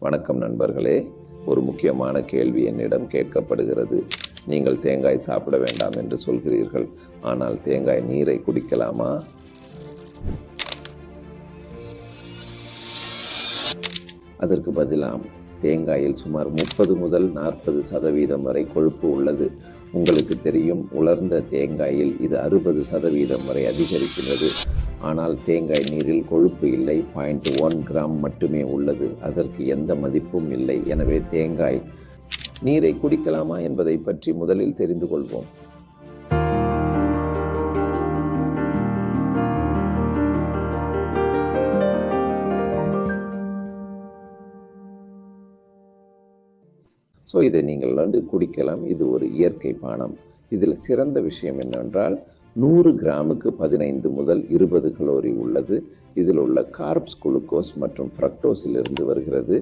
வணக்கம் நண்பர்களே. ஒரு முக்கியமான கேள்வி என்னிடம் கேட்கப்படுகிறது. நீங்கள் தேங்காய் சாப்பிட வேண்டாம் என்று சொல்கிறீர்கள், ஆனால் தேங்காய் நீரை குடிக்கலாமா? அதற்கு பதிலாம், தேங்காயில் சுமார் 30 முதல் 40% வரை கொழுப்பு உள்ளது. உங்களுக்கு தெரியும், உலர்ந்த தேங்காயில் இது 60% வரை அதிகரிக்கிறது. ஆனால் தேங்காய் நீரில் கொழுப்பு இல்லை, 0.1 கிராம் மட்டுமே உள்ளது. அதற்கு எந்த மதிப்பும் இல்லை. எனவே தேங்காய் நீரை குடிக்கலாமா என்பதை பற்றி முதலில் தெரிந்து கொள்வோம். இதை நீங்கள் குடிக்கலாம். இது ஒரு இயற்கை பானம். இதில் சிறந்த விஷயம் என்னவென்றால், 100 கிராமுக்கு 15 முதல் 20 கலோரி உள்ளது. இதில் உள்ள கார்ப்ஸ் குளுக்கோஸ் மற்றும் ஃப்ரக்டோஸிலிருந்து வருகிறது.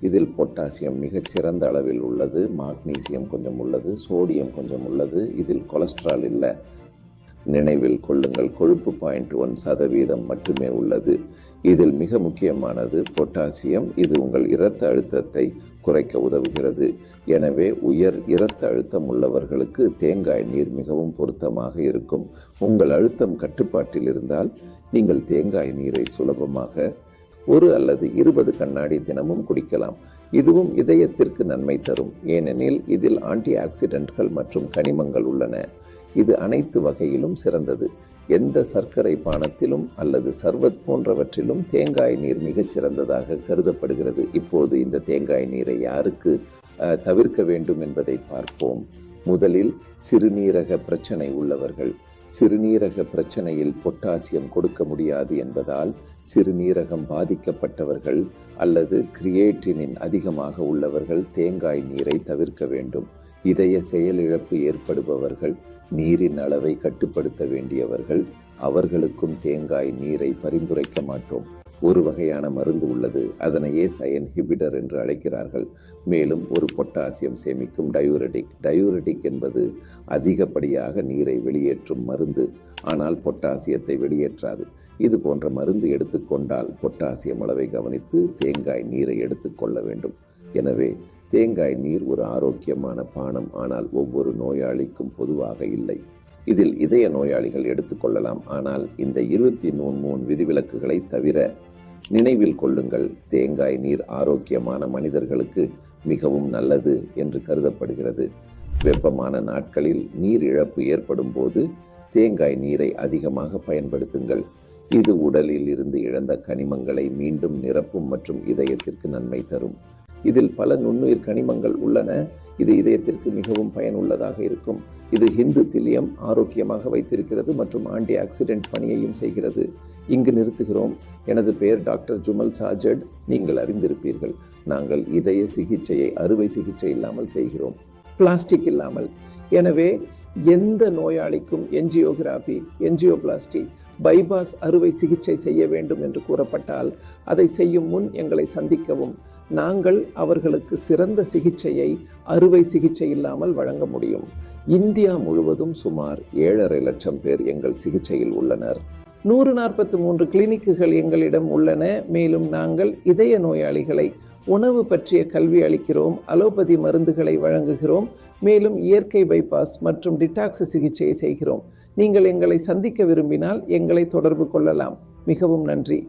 இதில் பொட்டாசியம் மிகச்சிறந்த அளவில் உள்ளது, மாக்னீசியம் கொஞ்சம் உள்ளது, சோடியம் கொஞ்சம் உள்ளது. இதில் கொலஸ்ட்ரால் இல்லை. நினைவில் கொள்ளுங்கள், கொழுப்பு 0.1% மட்டுமே உள்ளது. இதில் மிக முக்கியமானது பொட்டாசியம். இது உங்கள் இரத்த அழுத்தத்தை குறைக்க உதவுகிறது. எனவே உயர் இரத்த அழுத்தம் உள்ளவர்களுக்கு தேங்காய் நீர் மிகவும் பொருத்தமாக இருக்கும். உங்கள் அழுத்தம் கட்டுப்பாட்டில் இருந்தால் நீங்கள் தேங்காய் நீரை சுலபமாக 1 அல்லது 20 கண்ணாடி தினமும் குடிக்கலாம். இதுவும் இதயத்திற்கு நன்மை தரும், ஏனெனில் இதில் ஆன்டி ஆக்சிடென்ட்கள் மற்றும் கனிமங்கள் உள்ளன. இது அனைத்து வகையிலும் சிறந்தது. எந்த சர்க்கரை பானத்திலும் அல்லது சர்பத் போன்றவற்றிலும் தேங்காய் நீர் மிகச் சிறந்ததாக கருதப்படுகிறது. இப்போது இந்த தேங்காய் நீரை யாருக்கு தவிர்க்க வேண்டும் என்பதை பார்ப்போம். முதலில் சிறுநீரக பிரச்சனை உள்ளவர்கள். சிறுநீரக பிரச்சனையில் பொட்டாசியம் கொடுக்க முடியாது என்பதால் சிறுநீரகம் பாதிக்கப்பட்டவர்கள் அல்லது கிரியேட்டினின் அதிகமாக உள்ளவர்கள் தேங்காய் நீரை தவிர்க்க வேண்டும். இதய செயலிழப்பு ஏற்படுபவர்கள், நீரின் அளவை கட்டுப்படுத்த வேண்டியவர்கள், அவர்களுக்கும் தேங்காய் நீரை பரிந்துரைக்க மாட்டோம். ஒரு வகையான மருந்து உள்ளது, அதனை ஏஸ் இன்ஹிபிட்டர் என்று அழைக்கிறார்கள். மேலும் ஒரு பொட்டாசியம் சேமிக்கும் டயூரெடிக். டயூரெடிக் என்பது அதிகப்படியாக நீரை வெளியேற்றும் மருந்து, ஆனால் பொட்டாசியத்தை வெளியேற்றாது. இது போன்ற மருந்து எடுத்துக்கொண்டால் பொட்டாசியம் அளவை கவனித்து தேங்காய் நீரை எடுத்துக்கொள்ள வேண்டும். எனவே தேங்காய் நீர் ஒரு ஆரோக்கியமான பானம், ஆனால் ஒவ்வொரு நோயாளிக்கும் பொதுவாக இல்லை. இதில் இதய நோயாளிகள் எடுத்துக்கொள்ளலாம், ஆனால் இந்த 23 விதிவிலக்குகளை தவிர. நினைவில் கொள்ளுங்கள், தேங்காய் நீர் ஆரோக்கியமான மனிதர்களுக்கு மிகவும் நல்லது என்று கருதப்படுகிறது. வெப்பமான நாட்களில் நீர் இழப்பு ஏற்படும் போது தேங்காய் நீரை அதிகமாக பயன்படுத்துங்கள். இது உடலில் இருந்து இழந்த கனிமங்களை மீண்டும் நிரப்பும் மற்றும் இதயத்திற்கு நன்மை தரும். இதில் பல நுண்ணுயிர் கனிமங்கள் உள்ளன. இது இதயத்திற்கு மிகவும் பயனுள்ளதாக இருக்கும். இது ஹிந்து திலியம் ஆரோக்கியமாக வைத்திருக்கிறது மற்றும் ஆன்டி ஆக்சிடென்ட் பணியையும் செய்கிறது. இங்கு நிறுத்துகிறோம். எனது பெயர் டாக்டர் ஜுமல் சாஜட். நீங்கள் அறிந்திருப்பீர்கள், நாங்கள் இதய சிகிச்சையை அறுவை சிகிச்சை இல்லாமல் செய்கிறோம், பிளாஸ்டிக் இல்லாமல். எனவே எந்த நோயாளிக்கும் என்ஜியோகிராபி, என்ஜியோபிளாஸ்டி, பைபாஸ் அறுவை சிகிச்சை செய்ய வேண்டும் என்று கூறப்பட்டால் அதை செய்யும் முன் எங்களை சந்திக்கவும். நாங்கள் அவர்களுக்கு சிறந்த சிகிச்சையை அறுவை சிகிச்சை இல்லாமல் வழங்க முடியும். இந்தியா முழுவதும் சுமார் 7.5 லட்சம் பேர் எங்கள் சிகிச்சையில் உள்ளனர். 143 கிளினிக்குகள் எங்களிடம் உள்ளன. மேலும் நாங்கள் இதய நோயாளிகளை உணவு பற்றிய கல்வி அளிக்கிறோம், அலோபதி மருந்துகளை வழங்குகிறோம், மேலும் இயற்கை பைபாஸ் மற்றும் டிடாக்ஸ் சிகிச்சையை செய்கிறோம். நீங்கள் எங்களை சந்திக்க விரும்பினால் எங்களை தொடர்பு கொள்ளலாம். மிகவும் நன்றி.